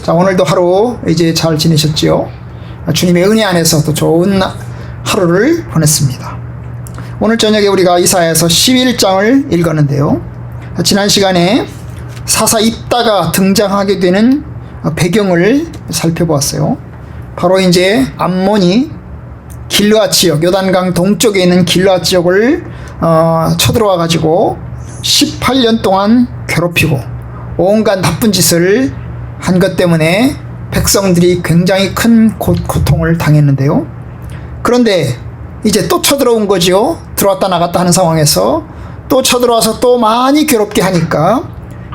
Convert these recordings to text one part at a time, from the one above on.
자, 오늘도 하루 이제 잘 지내셨지요? 주님의 은혜 안에서 또 좋은 하루를 보냈습니다. 오늘 저녁에 우리가 이사야서 11장을 읽었는데요. 지난 시간에 사사 입다가 등장하게 되는 배경을 살펴보았어요. 바로 이제 암몬이 길르앗 지역, 요단강 동쪽에 있는 길르앗 지역을 쳐들어와 가지고 18년 동안 괴롭히고 온갖 나쁜 짓을 한 것 때문에 백성들이 굉장히 큰 고통을 당했는데요. 그런데 이제 또 쳐들어온 거지요. 들어왔다 나갔다 하는 상황에서 또 쳐들어와서 또 많이 괴롭게 하니까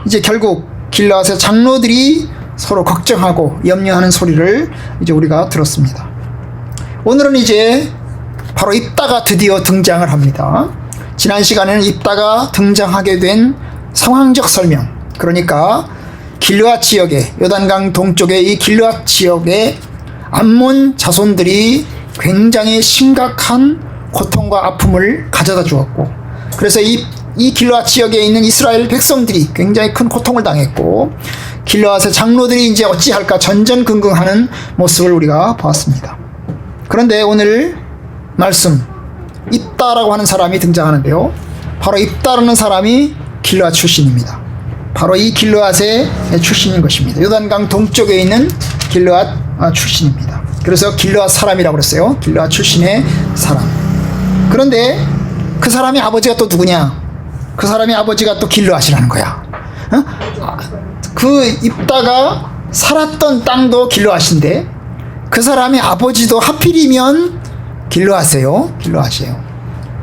이제 결국 길르앗의 장로들이 서로 걱정하고 염려하는 소리를 이제 우리가 들었습니다. 오늘은 이제 바로 입다가 드디어 등장을 합니다. 지난 시간에는 입다가 등장하게 된 상황적 설명, 그러니까 길르앗 지역에, 요단강 동쪽의 이 길르앗 지역에 암몬 자손들이 굉장히 심각한 고통과 아픔을 가져다 주었고, 그래서 이 길르앗 지역에 있는 이스라엘 백성들이 굉장히 큰 고통을 당했고, 길르앗의 장로들이 이제 어찌할까 전전긍긍하는 모습을 우리가 보았습니다. 그런데 오늘 말씀, 입다라고 하는 사람이 등장하는데요. 바로 입다라는 사람이 길르앗 출신입니다. 바로 이 길르앗의 출신인 것입니다. 요단강 동쪽에 있는 길르앗 출신입니다. 그래서 길르앗 사람이라고 그랬어요. 길르앗 출신의 사람. 그런데 그 사람의 아버지가 또 누구냐? 그 사람의 아버지가 또 길르앗이라는 거야. 그 입다가 살았던 땅도 길르앗인데 그 사람의 아버지도 하필이면 길르앗이에요.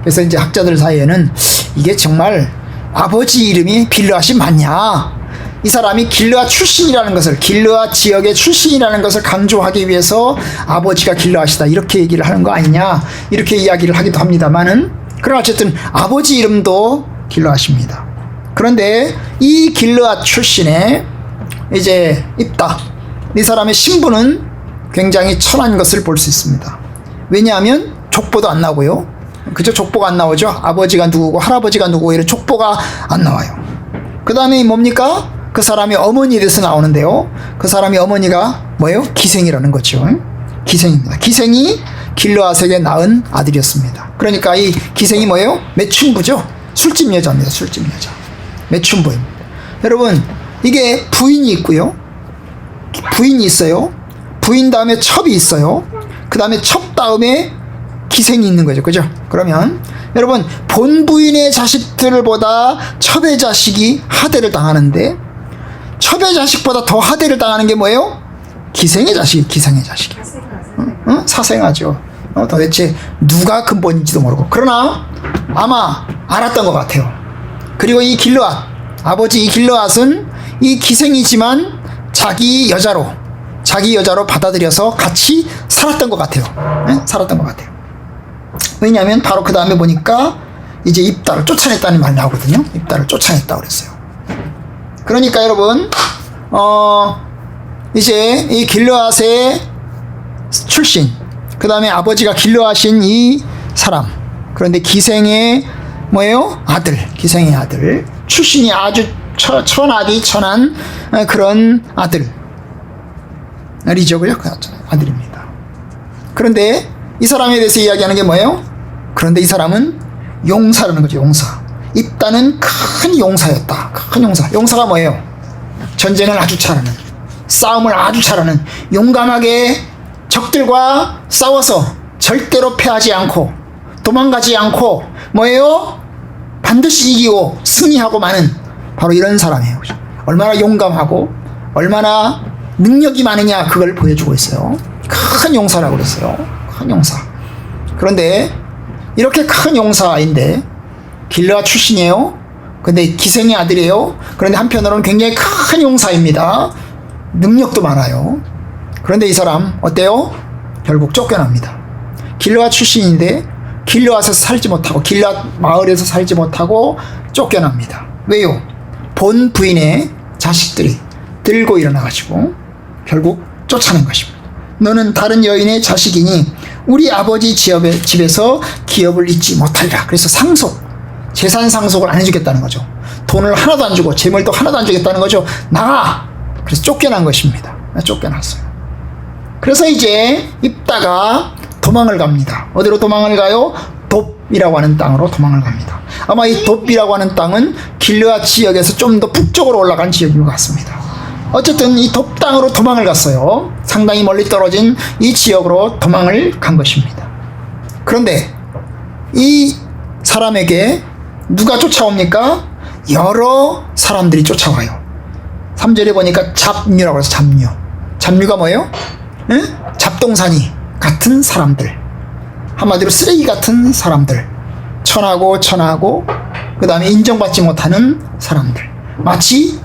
그래서 이제 학자들 사이에는 이게 정말 아버지 이름이 길르앗이 맞냐? 이 사람이 길르앗 출신이라는 것을, 길르앗 지역의 출신이라는 것을 강조하기 위해서 아버지가 길르앗이다 이렇게 얘기를 하는 거 아니냐? 이렇게 이야기를 하기도 합니다만은, 그러나 어쨌든 아버지 이름도 길르앗입니다. 그런데 이 길르앗 출신의 이제 입다, 이 사람의 신분은 굉장히 천한 것을 볼 수 있습니다. 왜냐하면 족보도 안 나오고요. 그저 족보가 안 나오죠. 아버지가 누구고 할아버지가 누구고 이런 족보가 안 나와요. 그 다음에 뭡니까? 그 사람이 어머니에 대해서 나오는데요. 그 사람이 어머니가 뭐예요? 기생이라는 거죠. 기생입니다. 기생이 길르앗에게 낳은 아들이었습니다. 그러니까 이 기생이 뭐예요? 매춘부죠. 술집 여자입니다. 술집 여자. 매춘부입니다. 여러분, 이게 부인이 있고요. 부인이 있어요. 부인 다음에 첩이 있어요. 그 다음에 첩 다음에 기생이 있는 거죠. 그죠? 그러면 여러분, 본부인의 자식들보다 첩의 자식이 하대를 당하는데 첩의 자식보다 더 하대를 당하는 게 뭐예요? 기생의 자식이. 사생아죠. 도대체 누가 근본인지도 모르고. 그러나 아마 알았던 것 같아요. 그리고 이 길르앗, 아버지 이 길르앗은 이 기생이지만 자기 여자로 받아들여서 같이 살았던 것 같아요. 살았던 것 같아요. 왜냐하면 바로 그 다음에 보니까 이제 입다를 쫓아냈다는 말이 나오거든요. 입다를 쫓아냈다고 그랬어요. 그러니까 여러분, 이제 이 길르앗의 출신, 그 다음에 아버지가 길르앗인 이 사람, 그런데 기생의 뭐예요? 기생의 아들, 출신이 아주 천한 그런 아들이죠. 그 아들입니다. 그런데 이 사람에 대해서 이야기하는 게 뭐예요? 그런데 이 사람은 용사라는 거죠. 용사. 입다는 큰 용사였다. 큰 용사. 용사가 뭐예요? 전쟁을 아주 잘하는, 싸움을 아주 잘하는, 용감하게 적들과 싸워서 절대로 패하지 않고 도망가지 않고 뭐예요? 반드시 이기고 승리하고 마는 바로 이런 사람이에요. 얼마나 용감하고 얼마나 능력이 많으냐, 그걸 보여주고 있어요. 큰 용사라고 그랬어요. 큰 용사. 그런데 이렇게 큰 용사인데 길르앗 출신이에요. 근데 기생의 아들이에요. 그런데 한편으로는 굉장히 큰 용사입니다. 능력도 많아요. 그런데 이 사람 어때요? 결국 쫓겨납니다. 길르앗 출신인데 길르앗에서 살지 못하고, 길르앗 마을에서 살지 못하고 쫓겨납니다. 왜요? 본 부인의 자식들이 들고 일어나가지고 결국 쫓아낸 것입니다. 너는 다른 여인의 자식이니 우리 아버지 집에서 기업을 잊지 못하리라. 그래서 재산 상속을 안 해주겠다는 거죠. 돈을 하나도 안 주고 재물도 하나도 안 주겠다는 거죠. 나가! 그래서 쫓겨난 것입니다. 쫓겨났어요. 그래서 이제 입다가 도망을 갑니다. 어디로 도망을 가요? 돕이라고 하는 땅으로 도망을 갑니다. 아마 이 돕이라고 하는 땅은 길르앗 지역에서 좀 더 북쪽으로 올라간 지역인 것 같습니다. 어쨌든 이 돕 땅으로 도망을 갔어요. 상당히 멀리 떨어진 이 지역으로 도망을 간 것입니다. 그런데 이 사람에게 누가 쫓아옵니까? 여러 사람들이 쫓아와요. 3절에 보니까 잡류라고 해서 잡류. 잡류가 뭐예요? 응? 잡동사니 같은 사람들. 한마디로 쓰레기 같은 사람들. 천하고 그 다음에 인정받지 못하는 사람들. 마치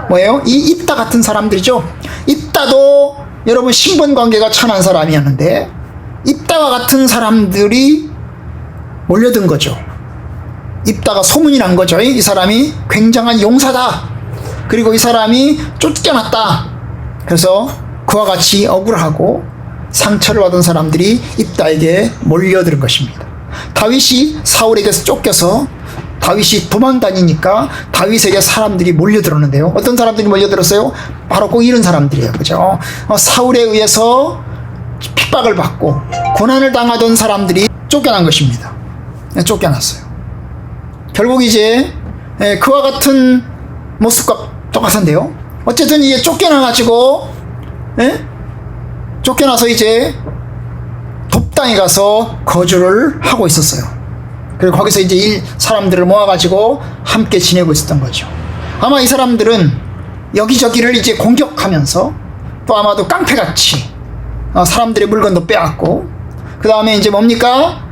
뭐예요? 이 입다 같은 사람들이죠. 입다도 여러분 신분관계가 천한 사람이었는데 입다와 같은 사람들이 몰려든 거죠. 입다가 소문이 난 거죠. 이 사람이 굉장한 용사다. 그리고 이 사람이 쫓겨났다. 그래서 그와 같이 억울하고 상처를 받은 사람들이 입다에게 몰려드는 것입니다. 다윗이 사울에게서 쫓겨서 다윗이 도망다니니까 다윗에게 사람들이 몰려들었는데요. 어떤 사람들이 몰려들었어요? 바로 꼭 이런 사람들이에요. 그죠? 사울에 의해서 핍박을 받고 고난을 당하던 사람들이 쫓겨난 것입니다. 쫓겨났어요. 결국 이제 그와 같은 모습과 똑같은데요. 어쨌든 이제 쫓겨나가지고 쫓겨나서 이제 돕당에 가서 거주를 하고 있었어요. 그리고 거기서 이제 사람들을 모아가지고 함께 지내고 있었던 거죠. 아마 이 사람들은 여기저기를 이제 공격하면서 또 아마도 깡패같이 사람들의 물건도 빼앗고 그 다음에 이제 뭡니까?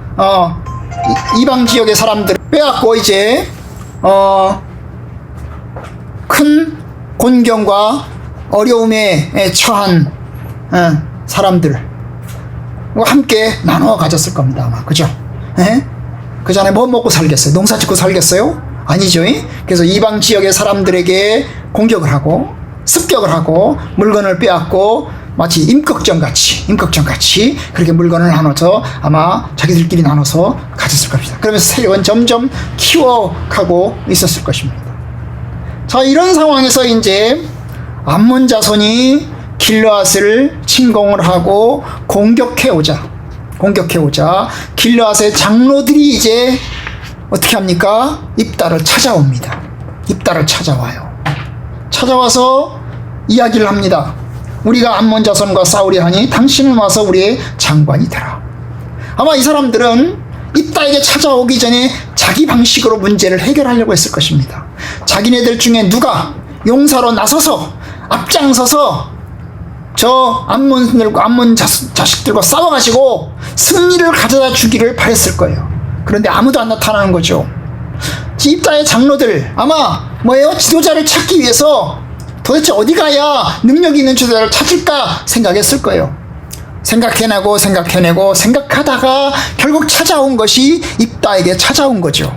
이방 지역의 사람들을 빼앗고 이제 큰 곤경과 어려움에 처한 사람들 함께 나눠 가졌을 겁니다. 아마 그죠? 그 전에 뭐 먹고 살겠어요? 농사 짓고 살겠어요? 아니죠. 그래서 이방 지역의 사람들에게 공격을 하고 습격을 하고 물건을 빼앗고 마치 임꺽정같이 그렇게 물건을 나눠서 아마 자기들끼리 나눠서 가졌을 겁니다. 그러면서 세력은 점점 키워가고 있었을 것입니다. 자, 이런 상황에서 이제 암몬 자손이 길르앗을 침공을 하고 공격해오자 길르앗의 장로들이 이제 어떻게 합니까? 입다를 찾아옵니다. 입다를 찾아와요. 찾아와서 이야기를 합니다. 우리가 암몬 자손과 싸우려 하니 당신은 와서 우리의 장관이 되라. 아마 이 사람들은 입다에게 찾아오기 전에 자기 방식으로 문제를 해결하려고 했을 것입니다. 자기네들 중에 누가 용사로 나서서 앞장서서 저 암몬 자식들과 싸워가지고 승리를 가져다 주기를 바랬을 거예요. 그런데 아무도 안 나타나는 거죠. 입다의 장로들 아마 뭐예요? 지도자를 찾기 위해서 도대체 어디 가야 능력이 있는 지도자를 찾을까 생각했을 거예요. 생각해내고 생각하다가 결국 찾아온 것이 입다에게 찾아온 거죠.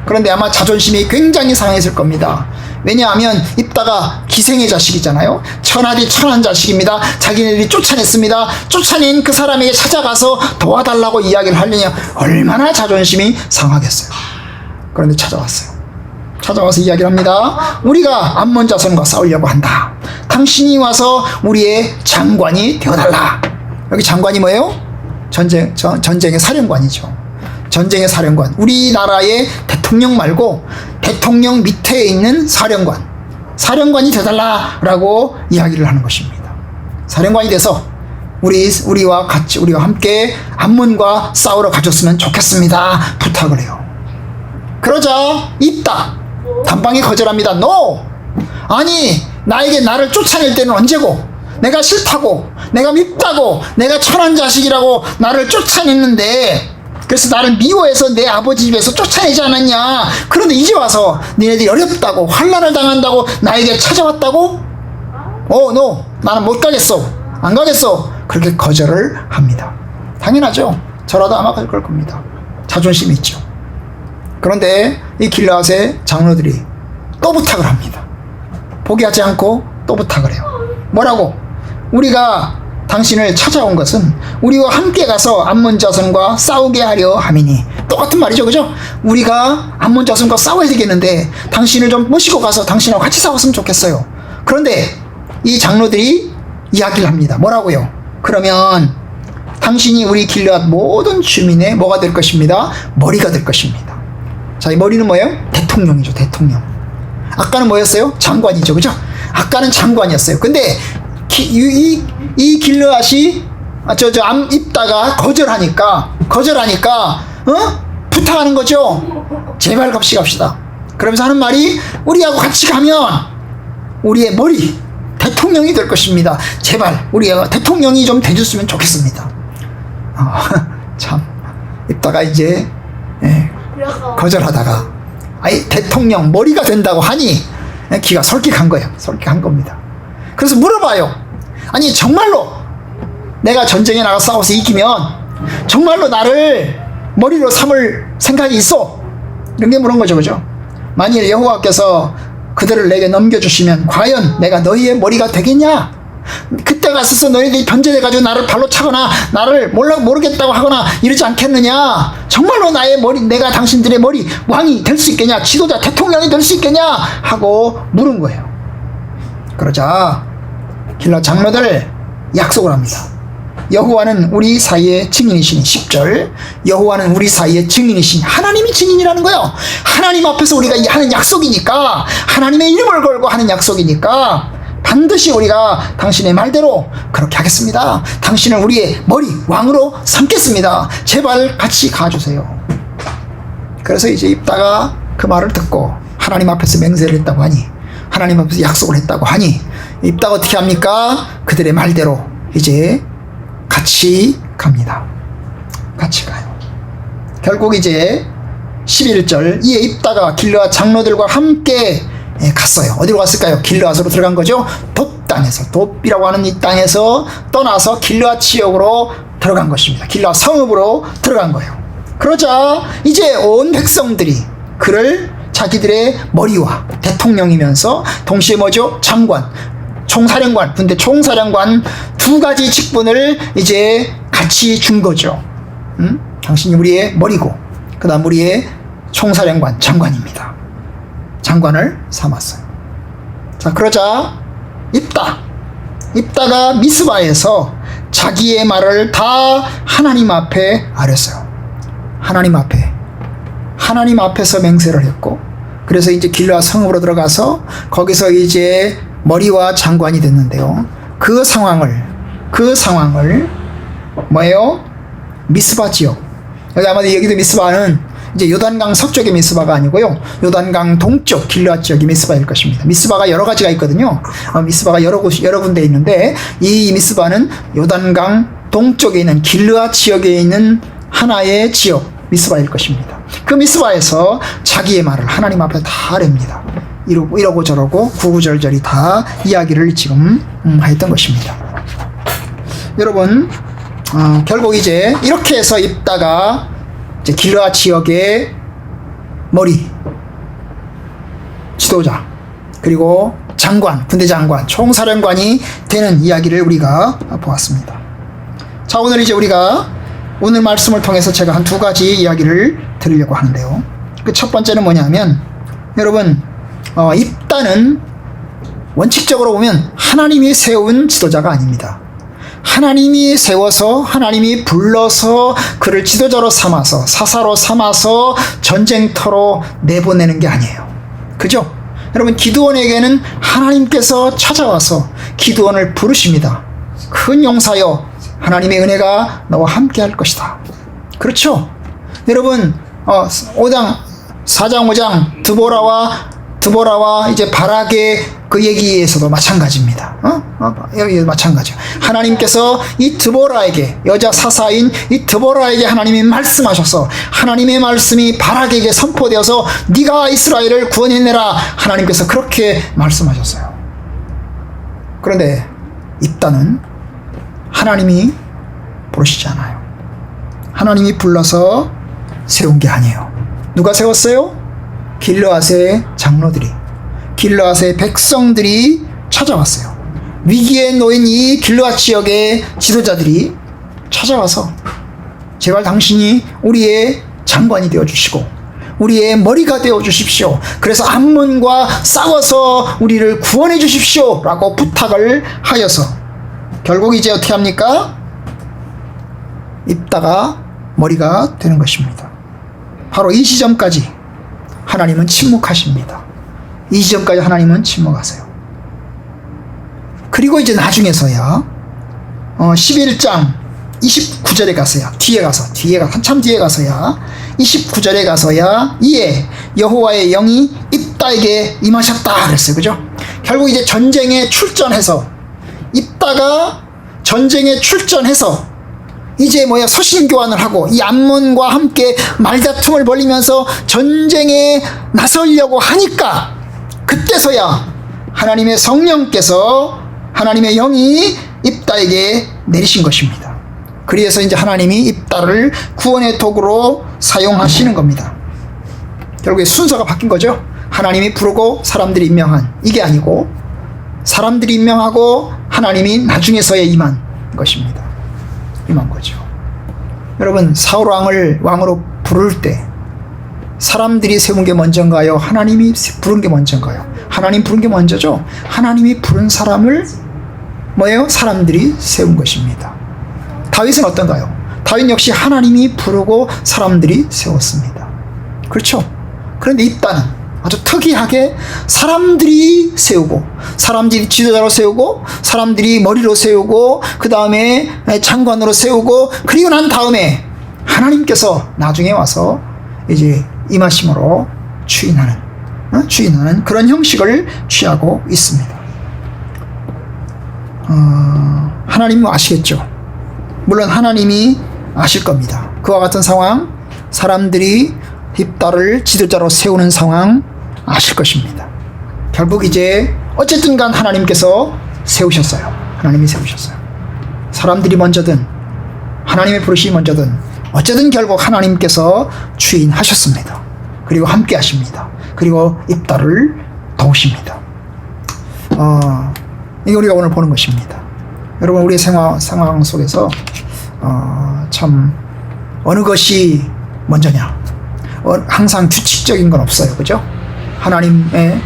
그런데 아마 자존심이 굉장히 상했을 겁니다. 왜냐하면 입다가 기생의 자식이잖아요. 천하디 천한 자식입니다. 자기네들이 쫓아냈습니다. 쫓아낸 그 사람에게 찾아가서 도와달라고 이야기를 하려냐 얼마나 자존심이 상하겠어요. 그런데 찾아와서 이야기를 합니다. 우리가 암몬 자손과 싸우려고 한다. 당신이 와서 우리의 장관이 되어달라. 여기 장관이 뭐예요? 전쟁의 사령관이죠. 전쟁의 사령관. 우리나라의 대통령 말고 대통령 밑에 있는 사령관이 되달라라고 이야기를 하는 것입니다. 사령관이 돼서 우리와 함께 암몬과 싸우러 가줬으면 좋겠습니다. 부탁을 해요. 그러자 입다 단방에 거절합니다. NO! 아니 나를 쫓아낼 때는 언제고 내가 싫다고 내가 밉다고 내가 천한 자식이라고 나를 쫓아냈는데 그래서 나를 미워해서 내 아버지 집에서 쫓아내지 않았냐. 그런데 이제 와서 니네들이 어렵다고 환난을 당한다고 나에게 찾아왔다고? NO! 나는 못 가겠어. 안 가겠어. 그렇게 거절을 합니다. 당연하죠. 저라도 아마 갈 걸 겁니다. 자존심이 있죠. 그런데 이 길르앗의 장로들이 또 부탁을 합니다. 포기하지 않고 또 부탁을 해요. 뭐라고? 우리가 당신을 찾아온 것은 우리와 함께 가서 암몬 자손과 싸우게 하려 함이니. 똑같은 말이죠, 그죠? 우리가 암몬 자손과 싸워야 되겠는데 당신을 좀 모시고 가서 당신하고 같이 싸웠으면 좋겠어요. 그런데 이 장로들이 이야기를 합니다. 뭐라고요? 그러면 당신이 우리 길르앗 모든 주민의 뭐가 될 것입니다? 머리가 될 것입니다. 자, 이 머리는 뭐예요? 대통령이죠. 대통령. 아까는 뭐였어요? 장관이죠. 그죠? 아까는 장관이었어요. 근데 이 길르앗이 입다가 거절하니까 부탁하는 거죠. 제발 같이 갑시다. 그러면서 하는 말이 우리하고 같이 가면 우리의 머리 대통령이 될 것입니다. 제발 우리 대통령이 좀 돼줬으면 좋겠습니다. 참 입다가 이제 거절하다가 대통령 머리가 된다고 하니 기가 솔깃한 거예요. 솔깃한 겁니다. 그래서 물어봐요. 아니 정말로 내가 전쟁에 나가 싸워서 이기면 정말로 나를 머리로 삼을 생각이 있어? 이런 게 물은 거죠. 그죠? 만일 여호와께서 그들을 내게 넘겨주시면 과연 내가 너희의 머리가 되겠냐? 그때 가서서 너희들이 변제돼가지고 나를 발로 차거나 나를 모르겠다고 하거나 이러지 않겠느냐? 정말로 나의 머리, 내가 당신들의 머리 왕이 될 수 있겠냐? 지도자 대통령이 될 수 있겠냐? 하고 물은 거예요. 그러자 길르앗 장로들 약속을 합니다. 여호와는 우리 사이의 증인이시니 10절 여호와는 우리 사이의 증인이시니 하나님이 증인이라는 거예요. 하나님 앞에서 우리가 하는 약속이니까 하나님의 이름을 걸고 하는 약속이니까 반드시 우리가 당신의 말대로 그렇게 하겠습니다. 당신을 우리의 머리 왕으로 삼겠습니다. 제발 같이 가주세요. 그래서 이제 입다가 그 말을 듣고 하나님 앞에서 맹세를 했다고 하니 하나님 앞에서 약속을 했다고 하니 입다가 어떻게 합니까? 그들의 말대로 이제 같이 갑니다. 같이 가요. 결국 이제 11절 이에 입다가 길르앗 장로들과 함께 갔어요. 어디로 갔을까요? 길르앗으로 들어간 거죠. 돛 땅에서, 돛이라고 하는 이 땅에서 떠나서 길르앗 지역으로 들어간 것입니다. 길르앗 성읍으로 들어간 거예요. 그러자 이제 온 백성들이 그를 자기들의 머리와 대통령이면서 동시에 뭐죠? 장관, 총사령관, 군대 총사령관 두 가지 직분을 이제 같이 준 거죠. 당신이 우리의 머리고 그 다음 우리의 총사령관, 장관입니다. 장관을 삼았어요. 자, 그러자 입다가 미스바에서 자기의 말을 다 하나님 앞에 아렸어요. 하나님 앞에서 맹세를 했고, 그래서 이제 길르앗 성읍으로 들어가서 거기서 이제 머리와 장관이 됐는데요. 그 상황을 뭐예요? 미스바 지역. 여기도 미스바는 이제 요단강 서쪽의 미스바가 아니고요. 요단강 동쪽 길르앗 지역이 미스바일 것입니다. 미스바가 여러 가지가 있거든요. 미스바가 여러 군데 있는데 이 미스바는 요단강 동쪽에 있는 길르앗 지역에 있는 하나의 지역 미스바일 것입니다. 그 미스바에서 자기의 말을 하나님 앞에 다 아렵니다. 이러고 저러고 구구절절히 다 이야기를 지금 했던 것입니다. 여러분, 결국 이제 이렇게 해서 입다가 이제 길르앗 지역의 머리, 지도자, 그리고 장관, 군대 장관, 총사령관이 되는 이야기를 우리가 보았습니다. 자, 오늘 이제 우리가 오늘 말씀을 통해서 제가 한 두 가지 이야기를 드리려고 하는데요. 그 첫 번째는 뭐냐면, 여러분, 입다는 원칙적으로 보면 하나님이 세운 지도자가 아닙니다. 하나님이 세워서 하나님이 불러서 그를 지도자로 삼아서 사사로 삼아서 전쟁터로 내보내는 게 아니에요. 그죠? 여러분, 기드온에게는 하나님께서 찾아와서 기드온을 부르십니다. 큰 용사여, 하나님의 은혜가 너와 함께 할 것이다. 그렇죠? 여러분, 4장 5장 드보라와 이제 바락의 그 얘기에서도 마찬가지입니다. 여기 마찬가지요. 하나님께서 이 드보라에게, 여자 사사인 이 드보라에게 하나님이 말씀하셔서 하나님의 말씀이 바락에게 선포되어서 네가 이스라엘을 구원해내라, 하나님께서 그렇게 말씀하셨어요. 그런데 입다는 하나님이 부르시지 않아요. 하나님이 불러서 세운 게 아니에요. 누가 세웠어요? 길르앗의 장로들이, 길르앗의 백성들이 찾아왔어요. 위기에 놓인 이 길르앗 지역의 지도자들이 찾아와서 제발 당신이 우리의 장관이 되어주시고 우리의 머리가 되어주십시오. 그래서 암몬과 싸워서 우리를 구원해 주십시오 라고 부탁을 하여서 결국 이제 어떻게 합니까? 입다가 머리가 되는 것입니다. 바로 이 지점까지 하나님은 침묵하십니다. 이 지점까지 하나님은 침묵하세요. 그리고 이제 나중에서야 11장 29절에 가서야 한참 뒤에 가서야 29절에 가서야 이에 여호와의 영이 입다에게 임하셨다 그랬어요. 그죠? 결국 이제 전쟁에 출전해서 입다가 전쟁에 출전해서 이제 서신 교환을 하고 이 암몬과 함께 말다툼을 벌이면서 전쟁에 나서려고 하니까 그때서야 하나님의 성령께서 하나님의 영이 입다에게 내리신 것입니다. 그래서 이제 하나님이 입다를 구원의 도구로 사용하시는 겁니다. 결국에 순서가 바뀐 거죠. 하나님이 부르고 사람들이 임명한 이게 아니고 사람들이 임명하고 하나님이 나중에서야 임한 것입니다. 임한 거죠. 여러분, 사울 왕을 왕으로 부를 때 사람들이 세운 게 먼저인가요? 하나님이 부른 게 먼저인가요? 하나님 부른 게 먼저죠. 하나님이 부른 사람을 사람들이 세운 것입니다. 다윗은 어떤가요? 다윗 역시 하나님이 부르고 사람들이 세웠습니다. 그렇죠? 그런데 입다는 아주 특이하게 사람들이 세우고, 사람들이 지도자로 세우고, 사람들이 머리로 세우고, 그 다음에 장관으로 세우고, 그리고 난 다음에 하나님께서 나중에 와서 이제 임하심으로 주인하는 그런 형식을 취하고 있습니다. 하나님은 아시겠죠? 물론 하나님이 아실 겁니다. 그와 같은 상황, 사람들이 입다를 지도자로 세우는 상황 아실 것입니다. 결국 이제 어쨌든 간 하나님께서 세우셨어요. 하나님이 세우셨어요. 사람들이 먼저든 하나님의 부르심이 먼저든 어쨌든 결국 하나님께서 주인하셨습니다. 그리고 함께 하십니다. 그리고 입다를 도우십니다. 이게 우리가 오늘 보는 것입니다. 여러분, 우리의 상황 속에서 참 어느 것이 먼저냐, 항상 규칙적인 건 없어요. 그죠? 하나님의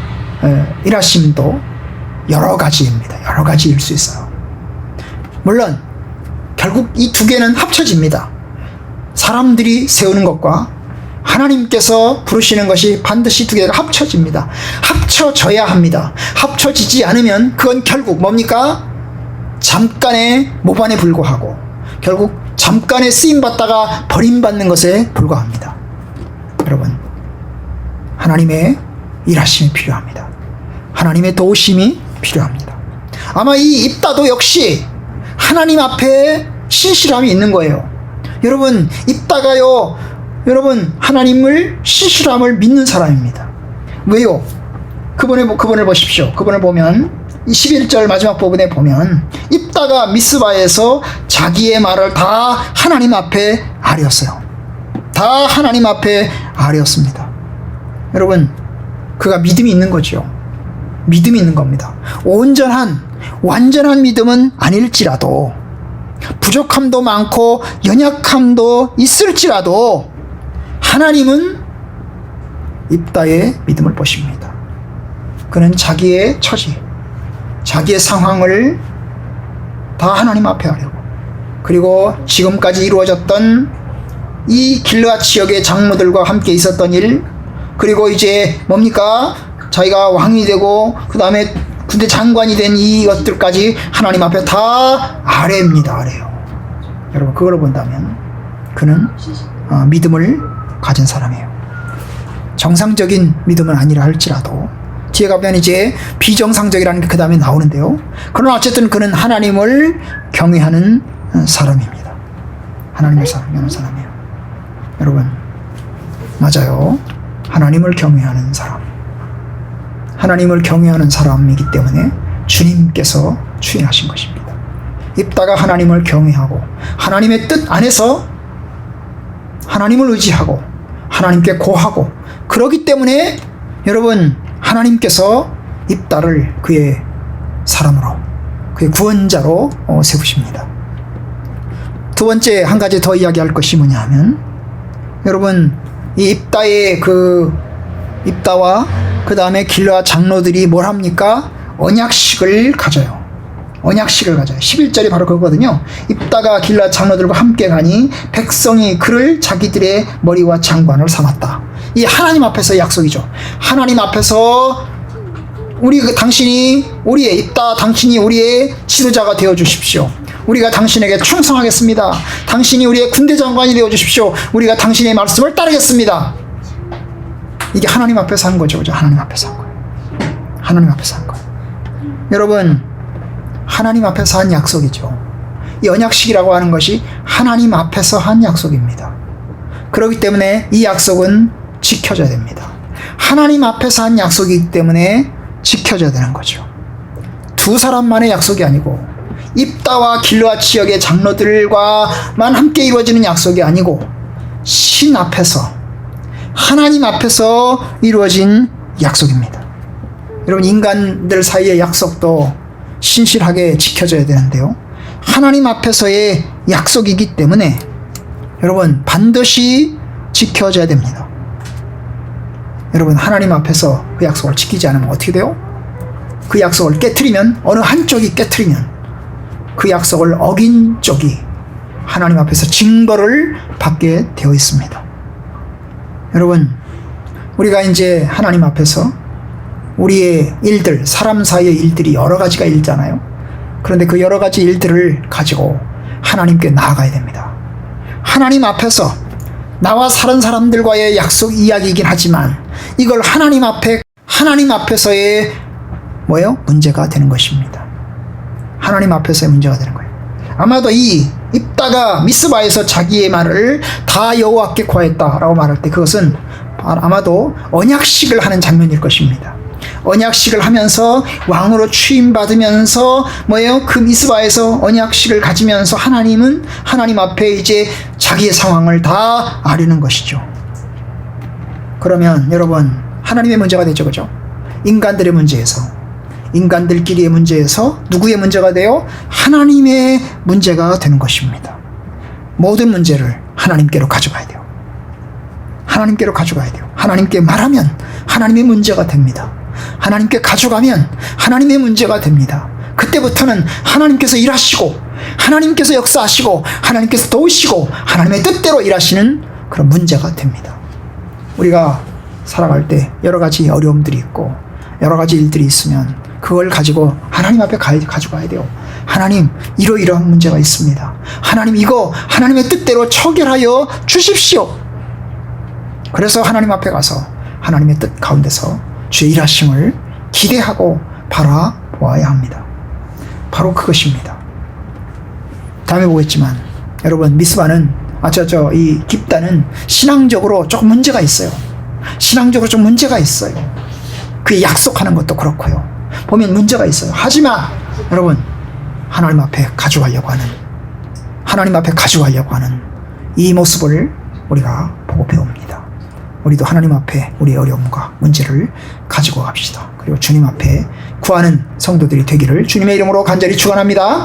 일하심도 여러 가지입니다. 여러 가지일 수 있어요. 물론 결국 이 두 개는 합쳐집니다. 사람들이 세우는 것과 하나님께서 부르시는 것이 반드시 두 개가 합쳐집니다. 합쳐져야 합니다. 합쳐지지 않으면 그건 결국 뭡니까? 잠깐의 모반에 불과하고 결국 잠깐의 쓰임받다가 버림받는 것에 불과합니다. 여러분, 하나님의 일하심이 필요합니다. 하나님의 도우심이 필요합니다. 아마 이 입다도 역시 하나님 앞에 신실함이 있는 거예요. 여러분, 입다가요, 여러분, 하나님을 신실함을 믿는 사람입니다. 왜요? 그분을 보십시오. 그분을 보면 이 11절 마지막 부분에 보면 입다가 미스바에서 자기의 말을 다 하나님 앞에 아뢰었어요. 다 하나님 앞에 아뢰었습니다. 여러분, 그가 믿음이 있는 거죠. 믿음이 있는 겁니다. 완전한 믿음은 아닐지라도 부족함도 많고 연약함도 있을지라도 하나님은 입다의 믿음을 보십니다. 그는 자기의 처지, 자기의 상황을 다 하나님 앞에 하려고, 그리고 지금까지 이루어졌던 이 길르앗 지역의 장로들과 함께 있었던 일, 그리고 이제 뭡니까? 자기가 왕이 되고 그 다음에 군대 장관이 된 이것들까지 하나님 앞에 다 아뢰요. 여러분, 그걸 본다면 그는 믿음을 가진 사람이에요. 정상적인 믿음은 아니라 할지라도 뒤에 가면 이제 비정상적이라는 게 그 다음에 나오는데요. 그러나 어쨌든 그는 하나님을 경외하는 사람입니다. 하나님을 경외하는 사람이에요. 여러분, 맞아요. 하나님을 경외하는 사람. 하나님을 경외하는 사람이기 때문에 주님께서 주인하신 것입니다. 입다가 하나님을 경외하고 하나님의 뜻 안에서 하나님을 의지하고 하나님께 고하고 그러기 때문에 여러분, 하나님께서 입다를 그의 사람으로, 그의 구원자로 세우십니다. 두 번째 한 가지 더 이야기할 것이 뭐냐 하면, 여러분, 이 입다와 그 다음에 길르앗 장로들이 뭘 합니까? 언약식을 가져요. 언약식을 가져요. 11절이 바로 그거거든요. 입다가 길앗 장로들과 함께 가니 백성이 그를 자기들의 머리와 장관을 삼았다. 이 하나님 앞에서의 약속이죠. 하나님 앞에서 당신이 우리의 입다, 당신이 우리의 지도자가 되어 주십시오. 우리가 당신에게 충성하겠습니다. 당신이 우리의 군대 장관이 되어 주십시오. 우리가 당신의 말씀을 따르겠습니다. 이게 하나님 앞에서 한 거죠. 그죠? 하나님 앞에서 한 거예요. 하나님 앞에서 한 거예요. 여러분, 하나님 앞에서 한 약속이죠. 이 언약식이라고 하는 것이 하나님 앞에서 한 약속입니다. 그렇기 때문에 이 약속은 지켜져야 됩니다. 하나님 앞에서 한 약속이기 때문에 지켜져야 되는 거죠. 두 사람만의 약속이 아니고 입다와 길르앗 지역의 장로들과만 함께 이루어지는 약속이 아니고 신 앞에서, 하나님 앞에서 이루어진 약속입니다. 여러분, 인간들 사이의 약속도 신실하게 지켜져야 되는데요, 하나님 앞에서의 약속이기 때문에 여러분 반드시 지켜져야 됩니다. 여러분, 하나님 앞에서 그 약속을 지키지 않으면 어떻게 돼요? 그 약속을 깨트리면, 어느 한쪽이 깨트리면 그 약속을 어긴 쪽이 하나님 앞에서 징벌을 받게 되어 있습니다. 여러분, 우리가 이제 하나님 앞에서 우리의 일들, 사람 사이의 일들이 여러 가지가 있잖아요. 그런데 그 여러 가지 일들을 가지고 하나님께 나아가야 됩니다. 하나님 앞에서 나와 사는 사람들과의 약속 이야기이긴 하지만 이걸 하나님 앞에서의 문제가 되는 것입니다. 하나님 앞에서의 문제가 되는 거예요. 아마도 이 입다가 미스바에서 자기의 말을 다 여호와께 구하였다라고 말할 때 그것은 아마도 언약식을 하는 장면일 것입니다. 언약식을 하면서 왕으로 취임받으면서 그 미스바에서 언약식을 가지면서 하나님 앞에 이제 자기의 상황을 다 아뢰는 것이죠. 그러면 여러분, 하나님의 문제가 되죠, 그죠? 인간들의 문제에서, 인간들끼리의 문제에서 누구의 문제가 돼요? 하나님의 문제가 되는 것입니다. 모든 문제를 하나님께로 가져가야 돼요. 하나님께로 가져가야 돼요. 하나님께 말하면 하나님의 문제가 됩니다. 하나님께 가져가면 하나님의 문제가 됩니다. 그때부터는 하나님께서 일하시고, 하나님께서 역사하시고, 하나님께서 도우시고, 하나님의 뜻대로 일하시는 그런 문제가 됩니다. 우리가 살아갈 때 여러 가지 어려움들이 있고 여러 가지 일들이 있으면 그걸 가지고 하나님 앞에 가져가야 돼요. 하나님, 이러이러한 문제가 있습니다. 하나님, 이거 하나님의 뜻대로 처결하여 주십시오. 그래서 하나님 앞에 가서 하나님의 뜻 가운데서 주의 일하심을 기대하고 바라보아야 합니다. 바로 그것입니다. 다음에 보겠지만 여러분, 미스바는 이 깁다는 신앙적으로 조금 문제가 있어요. 신앙적으로 좀 문제가 있어요. 그 약속하는 것도 그렇고요. 보면 문제가 있어요. 하지만 여러분, 하나님 앞에 가져가려고 하는 이 모습을 우리가 보고 배웁니다. 우리도 하나님 앞에 우리의 어려움과 문제를 가지고 갑시다. 그리고 주님 앞에 구하는 성도들이 되기를 주님의 이름으로 간절히 축원합니다.